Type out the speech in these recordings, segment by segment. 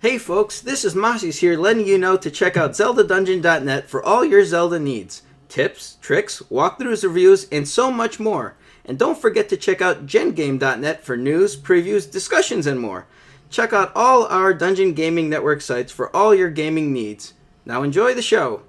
Hey folks, this is Mossies here letting you know to check out ZeldaDungeon.net for all your Zelda needs. Tips, tricks, walkthroughs, reviews, and so much more. And don't forget to check out GenGame.net for news, previews, discussions, and more. Check out all our Dungeon Gaming Network sites for all your gaming needs. Now enjoy the show!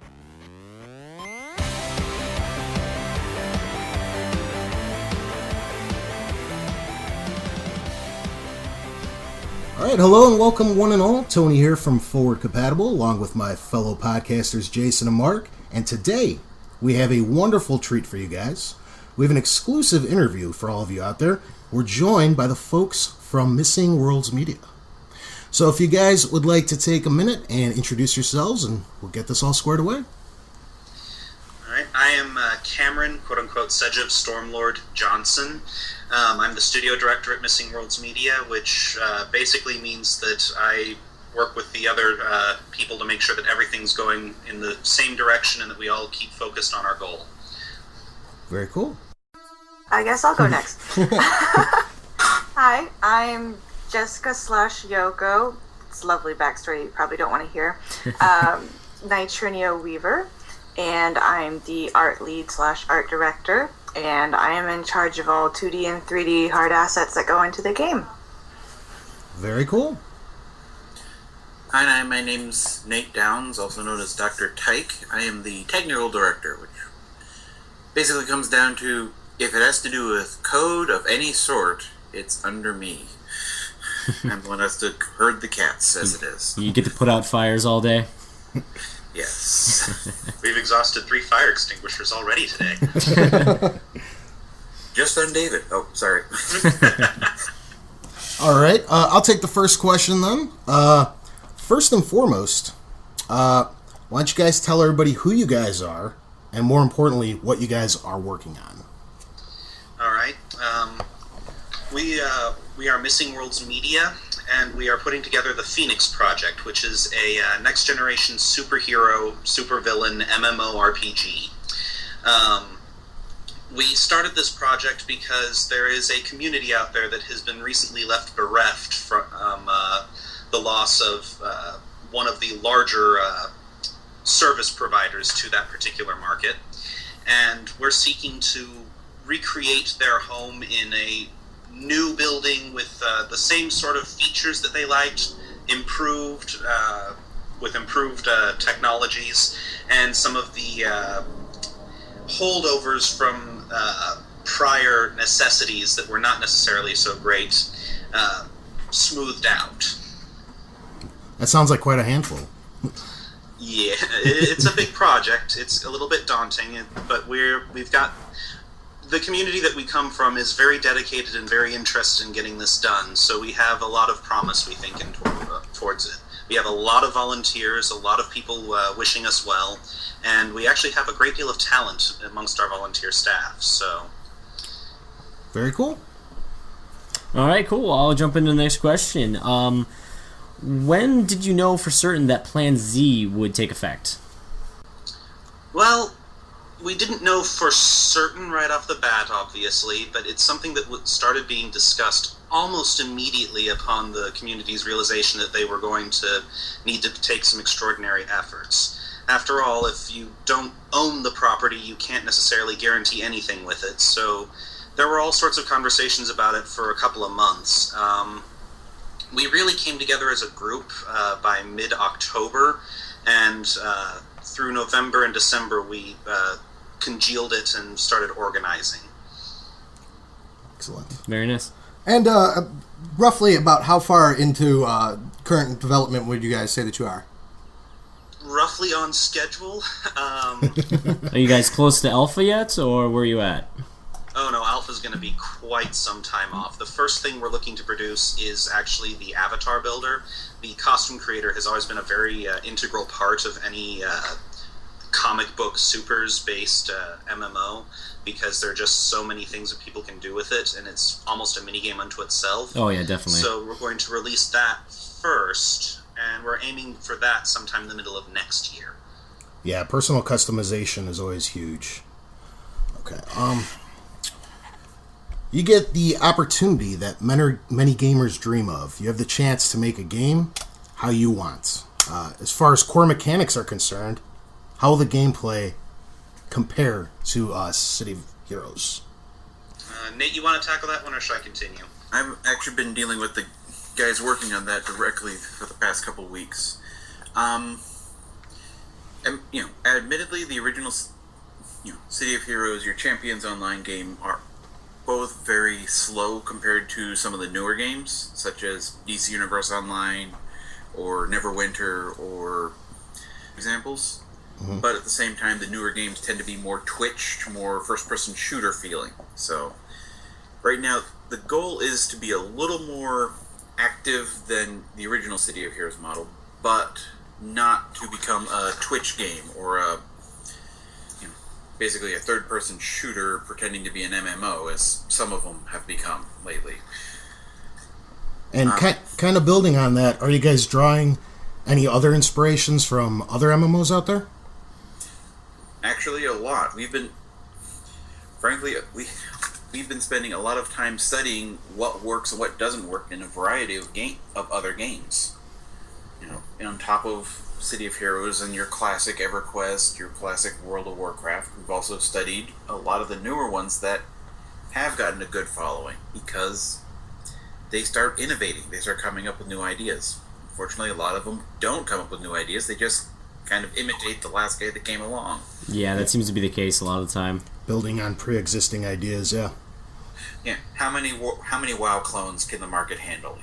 Alright, hello and welcome one and all. Tony here from Forward Compatible, along with my fellow podcasters Jason and Mark. And today, we have a wonderful treat for you guys. We have an exclusive interview for all of you out there. We're joined by the folks from Missing Worlds Media. So if you guys would like to take a minute and introduce yourselves, and we'll get this all squared away. Alright, I am Cameron, quote-unquote, Sedgev Stormlord Johnson. I'm the studio director at Missing Worlds Media, which basically means that I work with the other people to make sure that everything's going in the same direction and that we all keep focused on our goal. Very cool. I guess I'll go next. Hi, I'm Jessica /Yoko. It's a lovely backstory you probably don't want to hear. Nitrinio Weaver, and I'm the art lead /art director. And I am in charge of all 2D and 3D hard assets that go into the game. Very cool. Hi, my name's Nate Downs, also known as Dr. Tyke. I am the technical director, which basically comes down to if it has to do with code of any sort, it's under me. I'm the one that has to herd the cats, as it is. You get to put out fires all day? Yes. We've exhausted 3 fire extinguishers already today. Just on David. Oh, sorry. All right, I'll take the first question then. First and foremost, why don't you guys tell everybody who you guys are, and more importantly, what you guys are working on. All right. We are Missing Worlds Media, and we are putting together the Phoenix Project, which is a next-generation superhero, supervillain MMO RPG. We started this project because there is a community out there that has been recently left bereft from the loss of one of the larger service providers to that particular market, and we're seeking to recreate their home in a new building with the same sort of features that they liked, improved with improved technologies, and some of the holdovers from prior necessities that were not necessarily so great smoothed out. That sounds like quite a handful. Yeah, it's a big project. It's a little bit daunting, but we've got the community that we come from is very dedicated and very interested in getting this done, so we have a lot of promise, we think, towards it. We have a lot of volunteers, a lot of people wishing us well, and we actually have a great deal of talent amongst our volunteer staff, so... Very cool. All right, cool. I'll jump into the next question. When did you know for certain that Plan Z would take effect? Well, we didn't know for certain right off the bat, obviously, but it's something that started being discussed almost immediately upon the community's realization that they were going to need to take some extraordinary efforts. After all, if you don't own the property, you can't necessarily guarantee anything with it, so there were all sorts of conversations about it for a couple of months. We really came together as a group by mid-October, and through November and December we congealed it and started organizing. Excellent. Very nice. And roughly about how far into current development would you guys say that you are? Roughly on schedule. Are you guys close to Alpha yet, or where are you at? Oh no, Alpha's going to be quite some time off. The first thing we're looking to produce is actually the avatar builder. The costume creator has always been a very integral part of any comic book supers-based MMO, because there are just so many things that people can do with it, and it's almost a minigame unto itself. Oh yeah, definitely. So we're going to release that first, and we're aiming for that sometime in the middle of next year. Yeah, personal customization is always huge. Okay. You get the opportunity that many gamers dream of. You have the chance to make a game. how you want. As far as core mechanics are concerned, how will the gameplay compare to City of Heroes? Nate, you want to tackle that one, or should I continue? I've actually been dealing with the guys working on that directly for the past couple of weeks. And, admittedly, the original, City of Heroes, your Champions Online game, are both very slow compared to some of the newer games, such as DC Universe Online or Neverwinter or examples. Mm-hmm. But at the same time, the newer games tend to be more twitched, more first-person shooter feeling. So, right now, the goal is to be a little more active than the original City of Heroes model, but not to become a Twitch game or basically a third-person shooter pretending to be an MMO, as some of them have become lately. And kind of building on that, are you guys drawing any other inspirations from other MMOs out there? Actually, a lot. We've been spending a lot of time studying what works and what doesn't work in a variety of other games. And on top of City of Heroes and your classic EverQuest, your classic World of Warcraft, we've also studied a lot of the newer ones that have gotten a good following because they start innovating. They start coming up with new ideas. Unfortunately, a lot of them don't come up with new ideas. They just kind of imitate the last guy that came along. Yeah, that seems to be the case a lot of the time. Building on pre-existing ideas, yeah. Yeah, how many WoW clones can the market handle,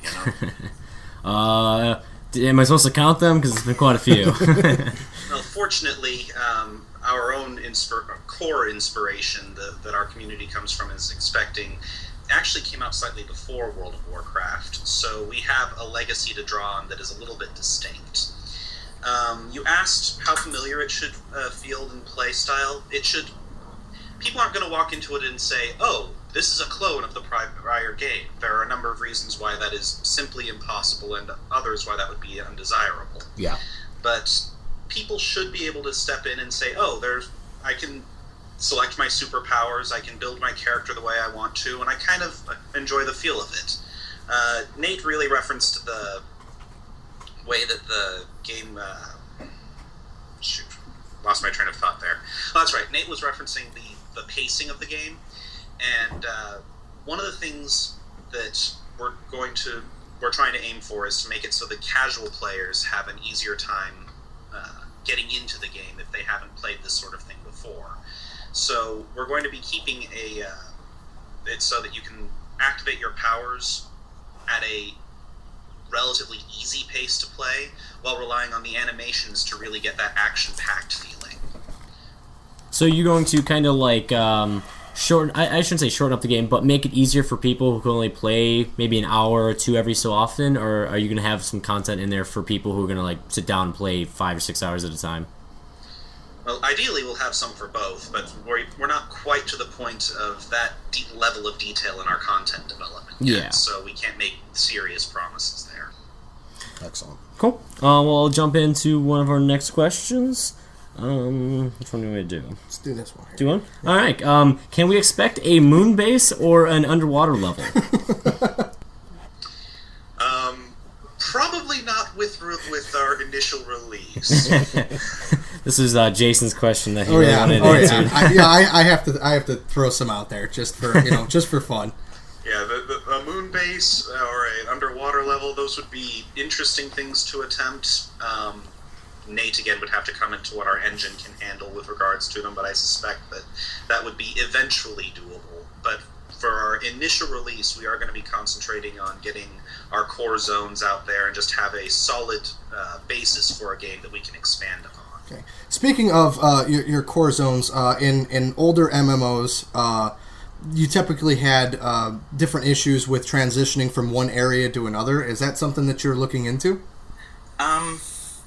Am I supposed to count them? Because it's been quite a few. Well, fortunately, our own core inspiration that our community comes from is expecting actually came out slightly before World of Warcraft, so we have a legacy to draw on that is a little bit distinct. You asked how familiar it should feel and play style. It should. People aren't going to walk into it and say, "Oh, this is a clone of the prior game." There are a number of reasons why that is simply impossible, and others why that would be undesirable. Yeah. But people should be able to step in and say, "Oh, I can select my superpowers, I can build my character the way I want to, and I kind of enjoy the feel of it." Nate really referenced the way that the game... lost my train of thought there. Oh, that's right. Nate was referencing the pacing of the game, and one of the things that we're trying to aim for is to make it so that casual players have an easier time getting into the game if they haven't played this sort of thing before. So we're going to be keeping it so that you can activate your powers at a relatively easy pace to play, while relying on the animations to really get that action-packed feeling. So you're going to kind of like shorten, I shouldn't say shorten up the game, but make it easier for people who can only play maybe an hour or two every so often, or are you going to have some content in there for people who are going to like sit down and play 5 or 6 hours at a time? Well, ideally we'll have some for both, but we're not quite to the point of that level of detail in our content development yet, so we can't make serious promises there. Excellent. Cool. Well, I'll jump into one of our next questions. Which one do we do? Let's do this one. Do one? All right. Can we expect a moon base or an underwater level? Probably not with our initial release. This is Jason's question that he really wanted answered. I have to throw some out there just for just for fun. Yeah, the moon base or an underwater level, those would be interesting things to attempt. Nate, again, would have to comment to what our engine can handle with regards to them, but I suspect that would be eventually doable. But for our initial release, we are going to be concentrating on getting our core zones out there and just have a solid basis for a game that we can expand upon. Okay. Speaking of your core zones, in older MMOs, you typically had different issues with transitioning from one area to another. Is that something that you're looking into?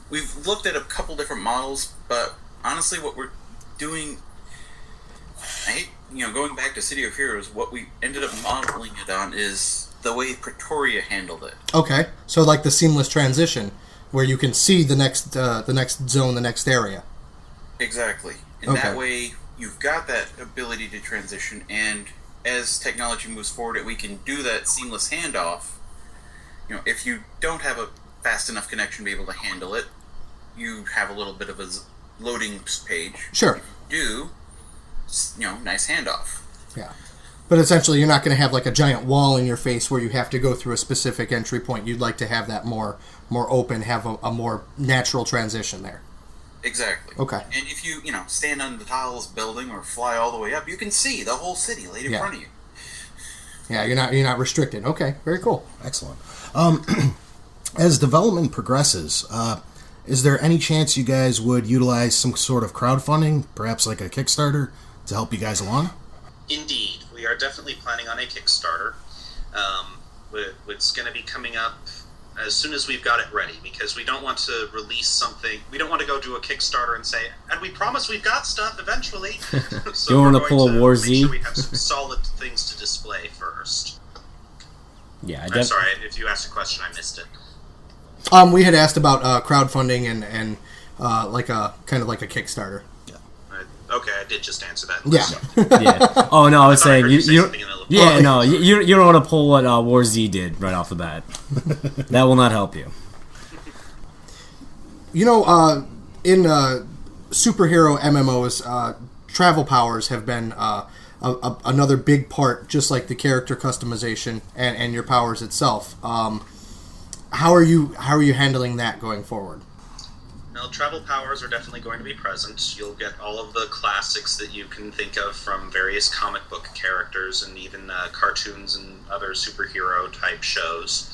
We've looked at a couple different models, but honestly, what we're doing, going back to City of Heroes, what we ended up modeling it on is the way Pretoria handled it. Okay, so like the seamless transition, where you can see the next zone, the next area. Exactly, and that way you've got that ability to transition, and as technology moves forward, we can do that seamless handoff. If you don't have a fast enough connection to be able to handle it, you have a little bit of a loading page. Sure. If you do, nice handoff. Yeah. But essentially, you're not going to have like a giant wall in your face where you have to go through a specific entry point. You'd like to have that more open, have a more natural transition there. Exactly. Okay. And if you, stand on the tallest building or fly all the way up, you can see the whole city laid in front of you. Yeah, you're not restricted. Okay, very cool. Excellent. As development progresses, is there any chance you guys would utilize some sort of crowdfunding, perhaps like a Kickstarter, to help you guys along? Indeed, we are definitely planning on a Kickstarter. It's going to be coming up as soon as we've got it ready, because we don't want to release something. We don't want to go do a Kickstarter and say, and we promise we've got stuff eventually. So You want we're to pull going a War make Z? sure we have some solid things to display first. Yeah, I'm sorry, if you asked a question, I missed it. We had asked about crowdfunding and like a kind of like a Kickstarter. Okay, I did just answer that. Yeah. Yeah. Oh no, I was I thought I saying heard you. you say you something in the- yeah, no, you don't want to pull what War Z did right off the bat. That will not help you. In superhero MMOs, travel powers have been another big part, just like the character customization and your powers itself. How are you handling that going forward? Now, travel powers are definitely going to be present. You'll get all of the classics that you can think of from various comic book characters and even cartoons and other superhero type shows.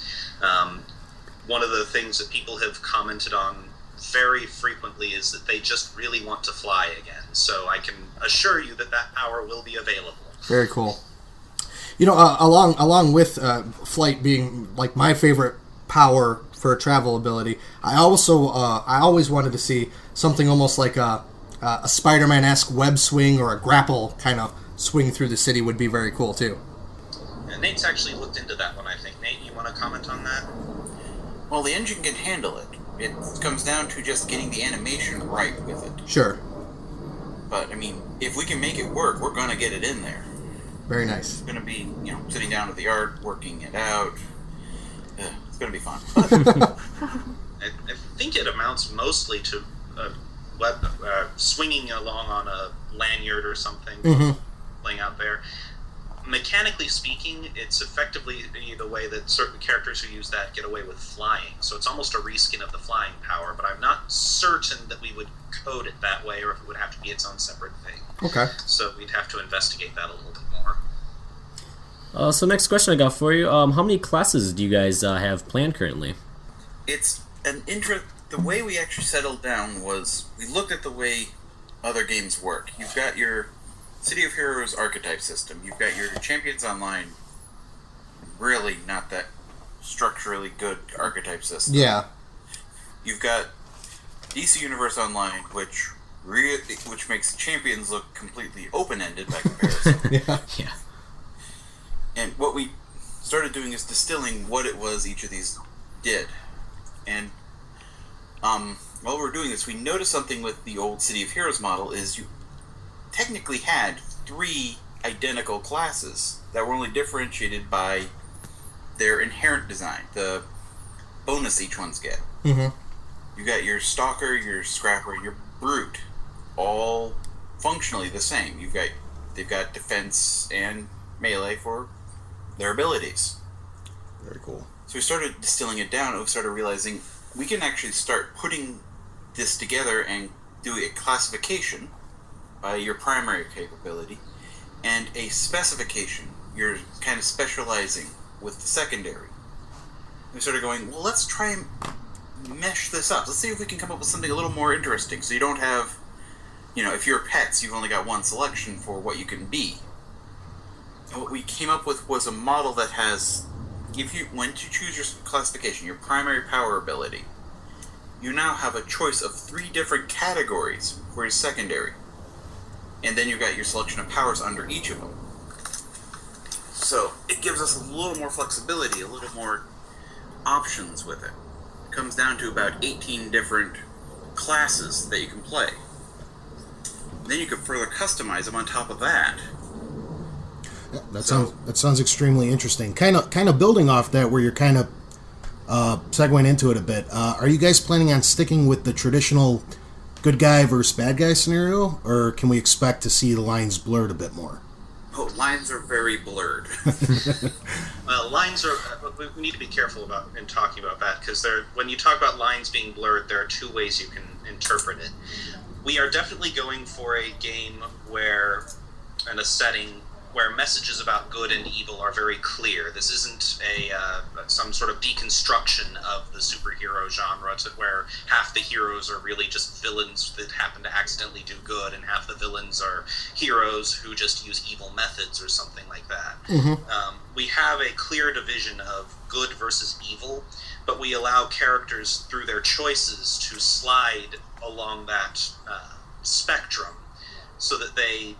One of the things that people have commented on very frequently is that they just really want to fly again. So I can assure you that power will be available. Very cool. Along with flight being like my favorite power for a travel ability, I always wanted to see something almost like a Spider-Man-esque web swing or a grapple kind of swing through the city would be very cool too. And Nate's actually looked into that one, I think. Nate, you want to comment on that? Well, the engine can handle it. It comes down to just getting the animation right with it. Sure. But, if we can make it work, we're going to get it in there. Very nice. It's going to be, sitting down with the art, working it out. It's going to be fun. I think it amounts mostly to swinging along on a lanyard or something, laying out there. Mechanically speaking, it's effectively the way that certain characters who use that get away with flying. So it's almost a reskin of the flying power, but I'm not certain that we would code it that way or if it would have to be its own separate thing. Okay. So we'd have to investigate that a little bit more. So next question I got for you: how many classes do you guys have planned currently? It's an the way we actually settled down was we looked at the way other games work. You've got your City of Heroes archetype system. You've got your Champions Online, really not that structurally good archetype system. Yeah. You've got DC Universe Online, which makes Champions look completely open-ended by comparison. Yeah. And what we started doing is distilling what it was each of these did. And while we were doing this, we noticed something with the old City of Heroes model is you technically had 3 identical classes that were only differentiated by their inherent design, the bonus each ones get. Mm-hmm. You got your Stalker, your Scrapper, and your Brute, all functionally the same. They've got defense and melee for their abilities. Very cool. So we started distilling it down, and we started realizing we can actually start putting this together and do a classification by your primary capability and a specification. You're kind of specializing with the secondary. We started going, well, let's try and mesh this up. Let's see if we can come up with something a little more interesting. So you don't have, if you're pets, you've only got one selection for what you can be. And what we came up with was a model that has, when you choose your classification, your primary power ability, you now have a choice of 3 different categories for your secondary. And then you've got your selection of powers under each of them. So it gives us a little more flexibility, a little more options with it. It comes down to about 18 different classes that you can play. Then you can further customize them on top of that. Yeah, that sounds extremely interesting. Kind of building off that, where you're kind of segueing into it a bit, are you guys planning on sticking with the traditional good guy versus bad guy scenario, or can we expect to see the lines blurred a bit more? Oh, lines are very blurred. Well, lines are. We need to be careful about in talking about that, because when you talk about lines being blurred, there are two ways you can interpret it. We are definitely going for a game and a setting where messages about good and evil are very clear. This isn't some sort of deconstruction of the superhero genre where half the heroes are really just villains that happen to accidentally do good, and half the villains are heroes who just use evil methods or something like that. Mm-hmm. We have a clear division of good versus evil, but we allow characters through their choices to slide along that spectrum so that they...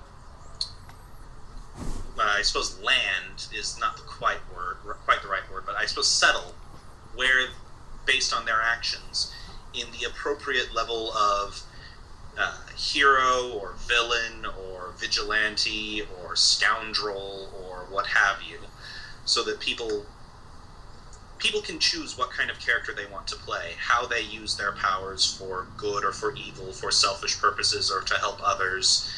I suppose land is not quite the right word, but I suppose settle where, based on their actions, in the appropriate level of hero or villain or vigilante or scoundrel or what have you, so that people can choose what kind of character they want to play, how they use their powers for good or for evil, for selfish purposes or to help others.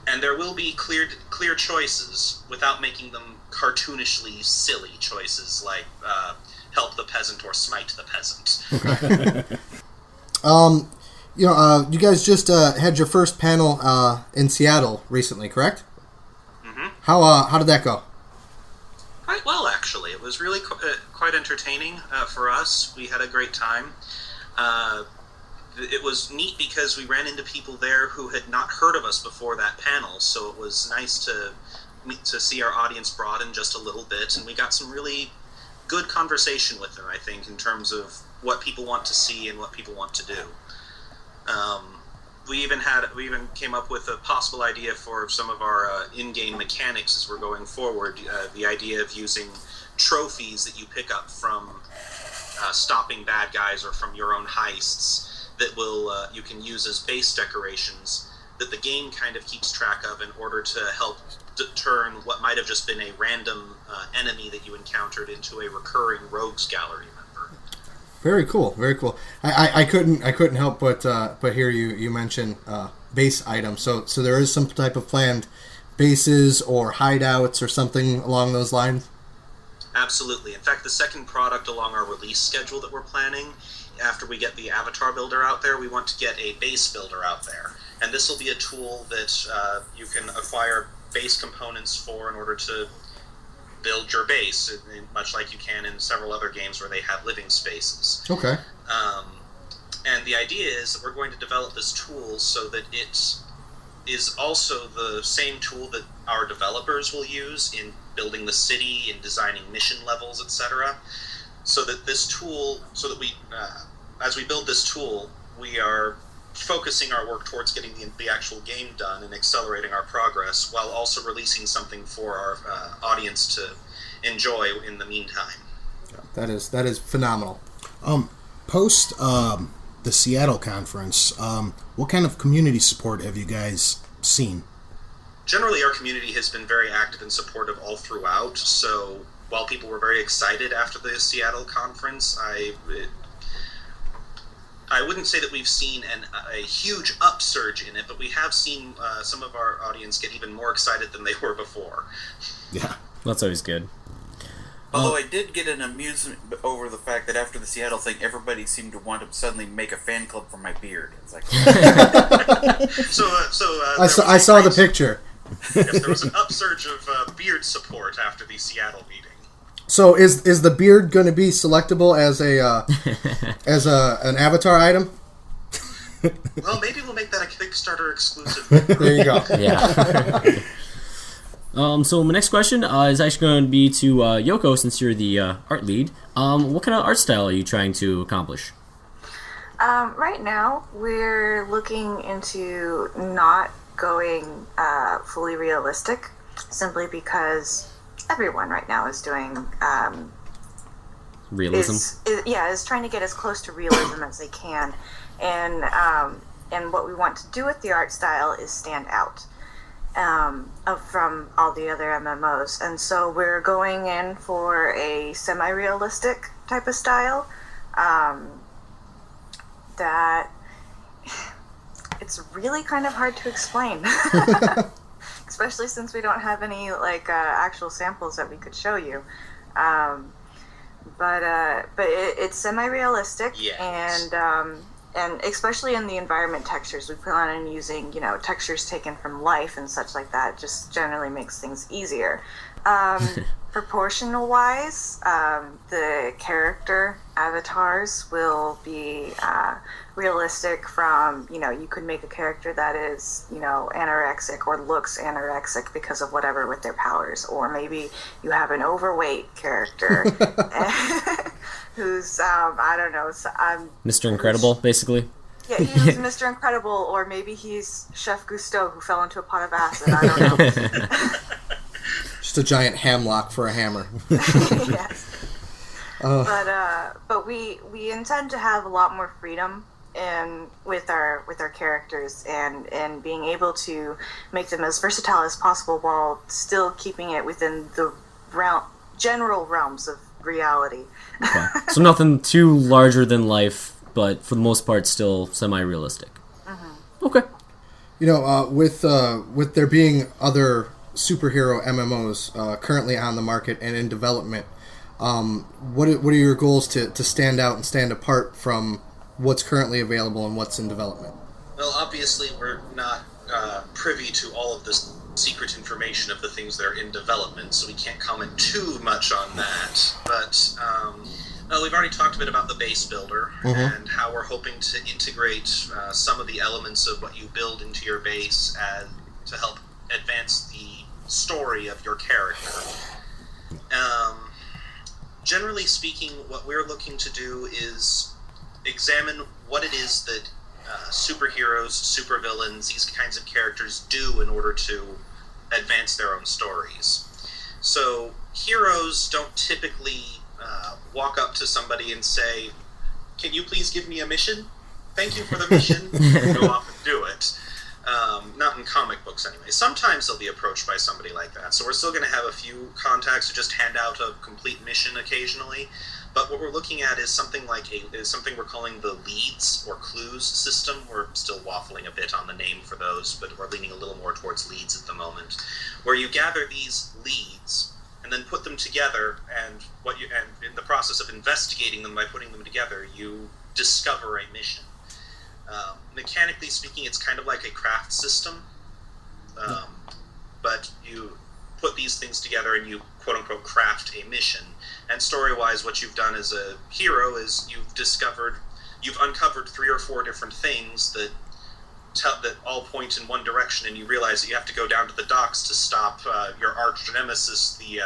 And there will be clear choices without making them cartoonishly silly choices like help the peasant or smite the peasant. You guys just had your first panel in Seattle recently, correct? Mm-hmm. How did that go? Quite well, actually. It was really quite entertaining for us. We had a great time. It was neat because we ran into people there who had not heard of us before that panel, so it was nice to see our audience broaden just a little bit, and we got some really good conversation with them, I think, in terms of what people want to see and what people want to do. We even came up with a possible idea for some of our in-game mechanics as we're going forward. The idea of using trophies that you pick up from stopping bad guys or from your own heists that you can use as base decorations that the game kind of keeps track of in order to help turn what might have just been a random enemy that you encountered into a recurring rogues gallery member. Very cool, very cool. I couldn't help but hear you mention base items. So there is some type of planned bases or hideouts or something along those lines? Absolutely. In fact, the second product along our release schedule that we're planning, after we get the avatar builder out there, we want to get a base builder out there. And this will be a tool that you can acquire base components for in order to build your base, much like you can in several other games where they have living spaces. Okay. And the idea is that we're going to develop this tool so that it is also the same tool that our developers will use in building the city, in designing mission levels, etc. So that we, as we build this tool, we are focusing our work towards getting the actual game done and accelerating our progress, while also releasing something for our audience to enjoy in the meantime. That is phenomenal. Post the Seattle conference, what kind of community support have you guys seen? Generally, our community has been very active and supportive all throughout, so while people were very excited after the Seattle conference, I wouldn't say that we've seen a huge upsurge in it, but we have seen some of our audience get even more excited than they were before. Yeah. That's always good. Although I did get an amusement over the fact that after the Seattle thing, everybody seemed to want to suddenly make a fan club for my beard. It's like, I saw the picture. Yes, there was an upsurge of beard support after the Seattle meeting. So is the beard going to be selectable as an avatar item? Well, maybe we'll make that a Kickstarter exclusive. There you go. Yeah. So my next question is actually going to be to Yoko, since you're the art lead. What kind of art style are you trying to accomplish? Right now, we're looking into not going fully realistic, simply because everyone right now is doing realism. Is trying to get as close to realism as they can, and what we want to do with the art style is stand out. from all the other MMOs. And so we're going in for a semi-realistic type of style that it's really kind of hard to explain. Especially since we don't have any actual samples that we could show you. But it's semi-realistic, yes. And especially in the environment textures, we plan on using textures taken from life and such like that. Just generally makes things easier. Proportional wise, the character avatars will be realistic. From you could make a character that is anorexic or looks anorexic because of whatever with their powers, or maybe you have an overweight character who's I don't know, Mr. Incredible, basically. Yeah, he's Mr. Incredible, or maybe he's Chef Gusteau who fell into a pot of acid. I don't know. Just a giant hamlock for a hammer. Yes. But we intend to have a lot more freedom with our characters and being able to make them as versatile as possible while still keeping it within the general realms of reality. Okay. So nothing too larger than life, but for the most part still semi-realistic. Mm-hmm. Okay. With there being other superhero MMOs currently on the market and in development, what are your goals to stand out and stand apart from what's currently available and what's in development? Well, obviously we're not privy to all of this secret information of the things that are in development, so we can't comment too much on that. But we've already talked a bit about the base builder and how we're hoping to integrate some of the elements of what you build into your base to help advance the story of your character. Generally speaking, what we're looking to do is examine what it is that superheroes, supervillains, these kinds of characters do in order to advance their own stories. So heroes don't typically walk up to somebody and say, "Can you please give me a mission? Thank you for the mission." And go off and do it. Not in comic books anyway. Sometimes they'll be approached by somebody like that. So we're still going to have a few contacts who just hand out a complete mission occasionally. But what we're looking at is something we're calling the leads or clues system. We're still waffling a bit on the name for those, but we're leaning a little more towards leads at the moment, where you gather these leads and then put them together, and in the process of investigating them by putting them together, you discover a mission. Mechanically speaking, it's kind of like a craft system, but you put these things together and you quote-unquote craft a mission. And story-wise, what you've done as a hero is you've uncovered 3 or 4 different things that all point in one direction, and you realize that you have to go down to the docks to stop your arch nemesis, the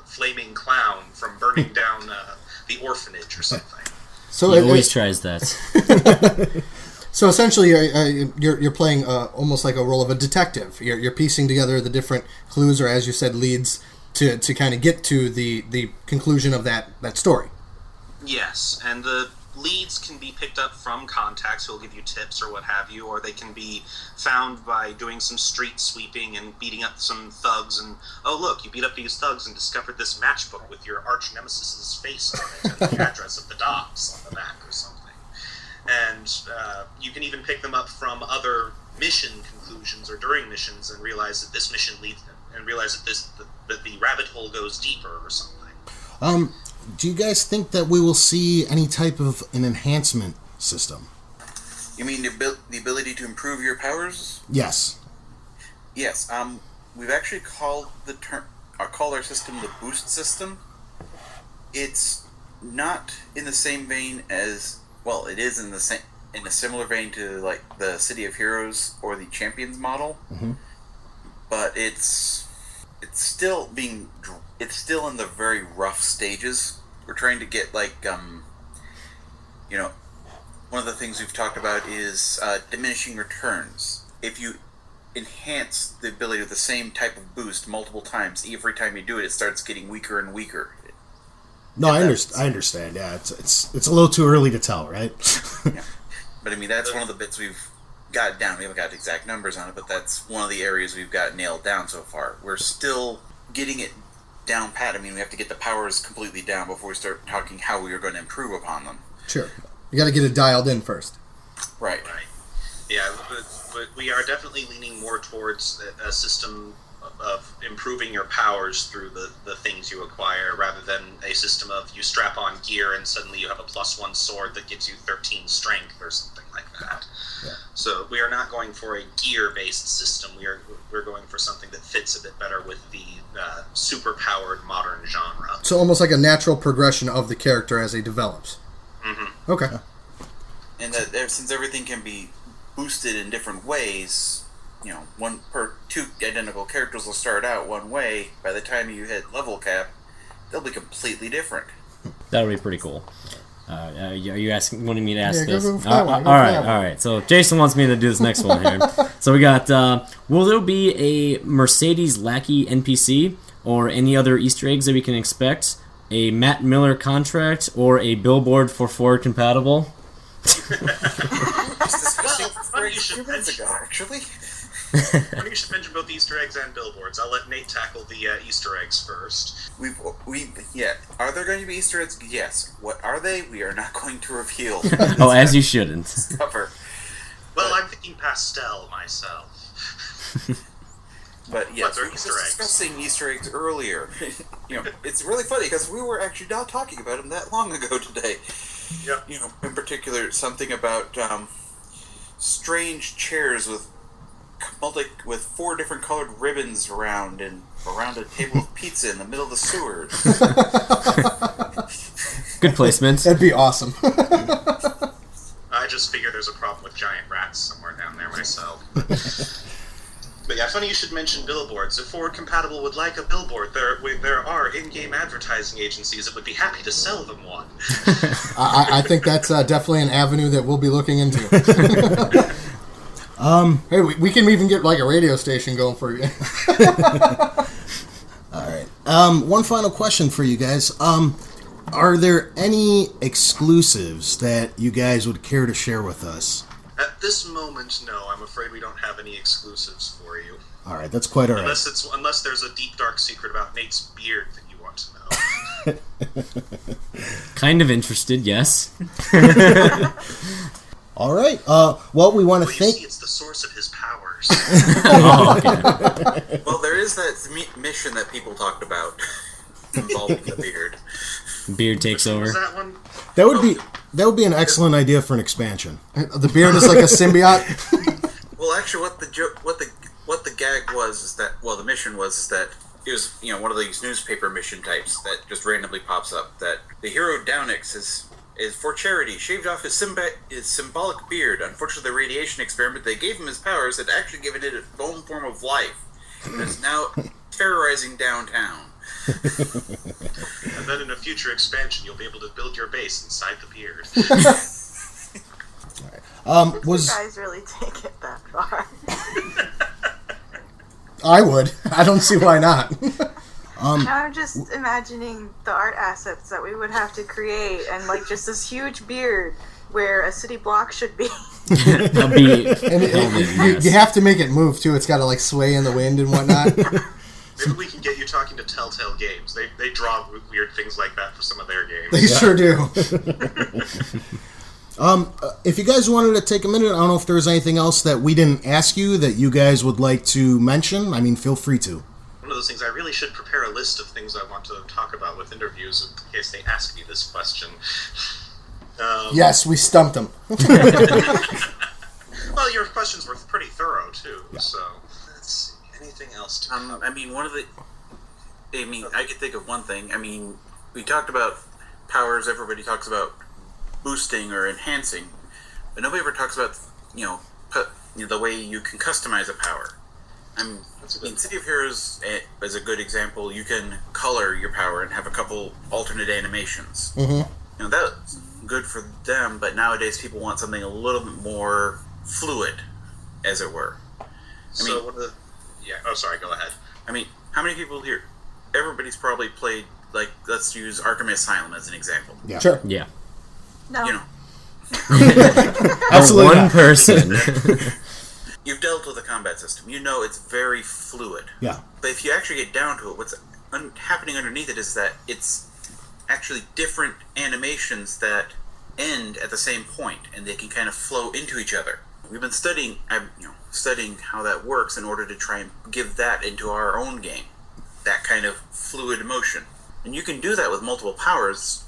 flaming clown, from burning down the orphanage or something. So he always tries that. So essentially, you're playing almost like a role of a detective. You're piecing together the different clues, or as you said, leads to kind of get to the conclusion of that story. Yes, and the leads can be picked up from contacts who will give you tips or what have you, or they can be found by doing some street sweeping and beating up some thugs, and, oh look, you beat up these thugs and discovered this matchbook with your arch nemesis's face on it and the address of the docks on the back or something. And you can even pick them up from other mission conclusions or during missions and realize that this mission leads them, and realize that the rabbit hole goes deeper or something. Do you guys think that we will see any type of an enhancement system? You mean the ability to improve your powers? Yes. Yes. We've actually called our system the boost system. It's not in the same vein as, well, it is in a similar vein to like the City of Heroes or the Champions model, but it's still in the very rough stages. We're trying to get one of the things we've talked about is diminishing returns. If you enhance the ability of the same type of boost multiple times, every time you do it, it starts getting weaker and weaker. No, I understand. Yeah, it's a little too early to tell, right? Yeah. But I mean, that's one of the bits we've got it down. We haven't got exact numbers on it, but that's one of the areas we've got nailed down so far. We're still getting it down pat. I mean, we have to get the powers completely down before we start talking how we are going to improve upon them. Sure. You got to get it dialed in first. Right. Yeah, but we are definitely leaning more towards a system of improving your powers through the things you acquire, rather than a system of you strap on gear and suddenly you have a +1 sword that gives you 13 strength or something like that. Yeah. So we are not going for a gear-based system. We're going for something that fits a bit better with the super-powered modern genre. So almost like a natural progression of the character as he develops. Mm-hmm. Okay. And that since everything can be boosted in different ways, you know, two identical characters will start out one way. By the time you hit level cap, they'll be completely different. That would be pretty cool. Are you wanting me to ask this? Go All right. So Jason wants me to do this next one here. So we got, will there be a Mercedes Lackey NPC or any other Easter eggs that we can expect? A Matt Miller contract or a billboard for Ford compatible? Funny you should mention both Easter eggs and billboards. I'll let Nate tackle the Easter eggs first. Are there going to be Easter eggs? Yes. What are they? We are not going to reveal. Oh, as you shouldn't. Cover. Well, I'm thinking pastel myself. But yes, we were Easter just eggs? discussing Easter eggs earlier. You know, it's really funny because we were actually not talking about them that long ago today. Yep. You know, in particular, something about strange chairs with 4 different colored ribbons around a table of pizza in the middle of the sewers. Good placement. That'd be awesome. I just figure there's a problem with giant rats somewhere down there myself. But yeah, funny you should mention billboards. If Ford Compatible would like a billboard, there are in-game advertising agencies that would be happy to sell them one. I think that's definitely an avenue that we'll be looking into. Hey, we can even get like a radio station going for you. All right. One final question for you guys. Are there any exclusives that you guys would care to share with us? At this moment, no. I'm afraid we don't have any exclusives for you. All right, that's quite all right. Unless there's a deep, dark secret about Nate's beard that you want to know. Kind of interested, yes. All right. Well, we want to thank. See, it's the source of his powers. Oh, okay. Well, there is that mission that people talked about involving the beard. Beard takes over. Was that one? That would be an excellent idea for an expansion. The beard is like a symbiote. Well, actually, what the gag was is that the mission was that it was one of these newspaper mission types that just randomly pops up that the hero Downix is for charity shaved off his symbolic beard. Unfortunately, the radiation experiment they gave him his powers had actually given it its own form of life, and is now terrorizing downtown. And then in a future expansion, you'll be able to build your base inside the beard. You guys really take it that far. I would. I don't see why not. Now I'm just imagining the art assets that we would have to create, and like just this huge beard where a city block should be. You have to make it move too. It's got to like sway in the wind and whatnot. Maybe we can get you talking to Telltale Games. They draw weird things like that for some of their games. They sure do. If you guys wanted to take a minute, I don't know if there's anything else that we didn't ask you that you guys would like to mention. I mean, feel free to. One of those things, I really should prepare a list of things I want to talk about with interviews in case they ask me this question. Yes, we stumped them. Well, your questions were pretty thorough, too, so let's see. Anything else to cover? I could think of one thing. I mean, we talked about powers. Everybody talks about boosting or enhancing, but nobody ever talks about the way you can customize a power. In City of Heroes, as a good example, you can color your power and have a couple alternate animations. Mm-hmm. That's good for them, but nowadays people want something a little bit more fluid, as it were. Go ahead. I mean, how many people here? Everybody's probably played, like, let's use Arkham Asylum as an example. Yeah. Sure. Yeah. No. Absolutely One not. person. You've dealt with the combat system. You know it's very fluid. Yeah. But if you actually get down to it, what's happening underneath it is that it's actually different animations that end at the same point, and they can kind of flow into each other. We've been studying how that works in order to try and give that into our own game, that kind of fluid motion. And you can do that with multiple powers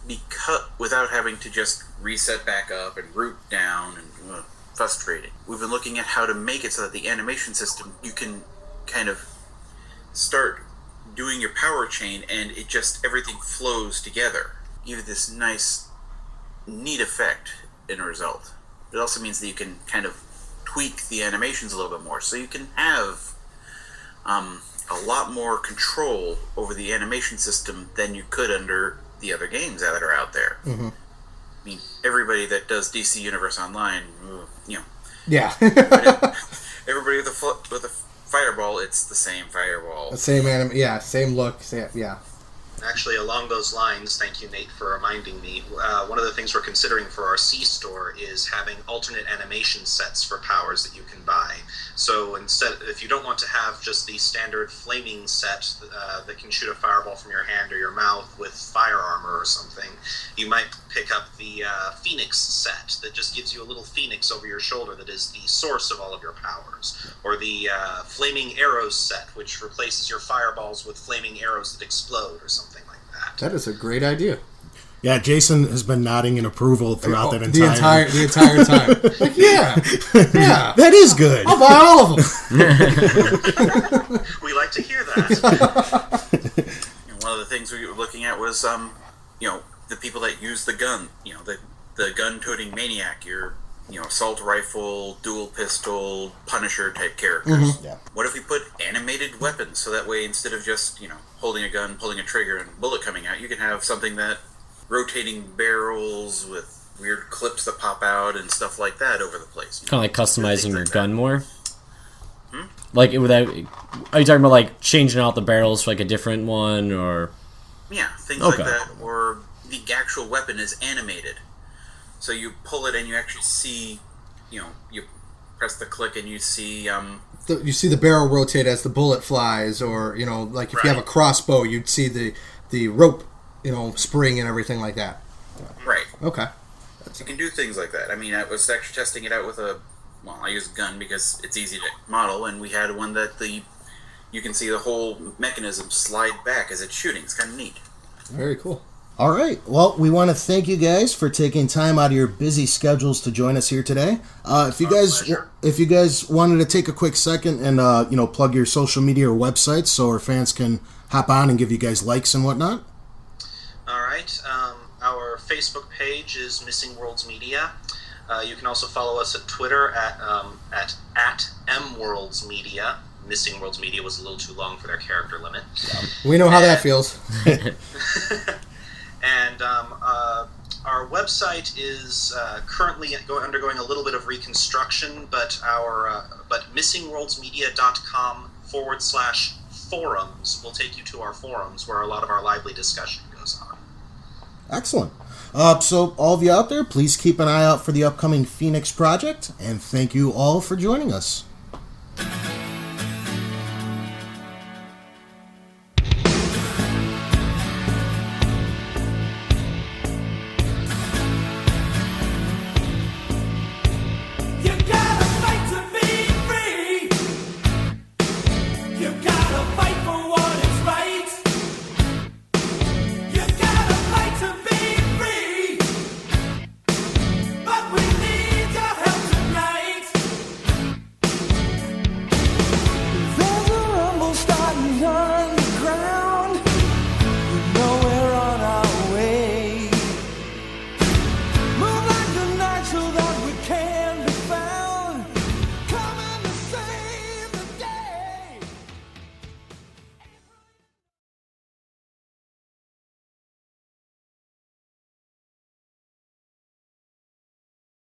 without having to just reset back up and root down and frustrating. We've been looking at how to make it so that the animation system, you can kind of start doing your power chain and everything flows together. You have this nice, neat effect in a result. It also means that you can kind of tweak the animations a little bit more, so you can have a lot more control over the animation system than you could under the other games that are out there. Mm-hmm. I mean, everybody that does DC Universe Online, Yeah. everybody with a fireball, it's the same fireball. The same same look. Yeah. Actually, along those lines, thank you, Nate, for reminding me. One of the things we're considering for our C store is having alternate animation sets for powers that you can buy. So instead, if you don't want to have just the standard flaming set that can shoot a fireball from your hand or your mouth with fire armor or something, you might pick up the Phoenix set that just gives you a little phoenix over your shoulder that is the source of all of your powers. Or the flaming arrows set, which replaces your fireballs with flaming arrows that explode or something like that. That is a great idea. Yeah, Jason has been nodding in approval throughout that the entire time. Like, yeah, that is good. I'll buy all of them. We like to hear that. One of the things we were looking at was, the people that use the gun. The gun-toting maniac. Your, assault rifle, dual pistol, Punisher type characters. Mm-hmm. Yeah. What if we put animated weapons, so that way instead of just holding a gun, pulling a trigger, and a bullet coming out, you can have something that rotating barrels with weird clips that pop out and stuff like that over the place. Kind of like customizing your gun more. Hmm? Like, are you talking about like changing out the barrels for like a different one, or? Yeah, things Okay. like that. Or the actual weapon is animated, so you pull it and you actually see, you press the click and you see. You see the barrel rotate as the bullet flies, or like if you have a crossbow, you'd see the rope, spring and everything like that. Right. Okay. You can do things like that. I mean, I was actually testing it out with I use a gun because it's easy to model, and we had one that you can see the whole mechanism slide back as it's shooting. It's kind of neat. Very cool. All right. Well, we want to thank you guys for taking time out of your busy schedules to join us here today. If you guys wanted to take a quick second and plug your social media or websites so our fans can hop on and give you guys likes and whatnot. All right. Our Facebook page is Missing Worlds Media. You can also follow us at Twitter at MWorldsMedia. Missing Worlds Media was a little too long for their character limit. We know how that feels. And our website is currently undergoing a little bit of reconstruction, but missingworldsmedia.com/forums will take you to our forums where a lot of our lively discussion goes on. Excellent. So all of you out there, please keep an eye out for the upcoming Phoenix project, and thank you all for joining us.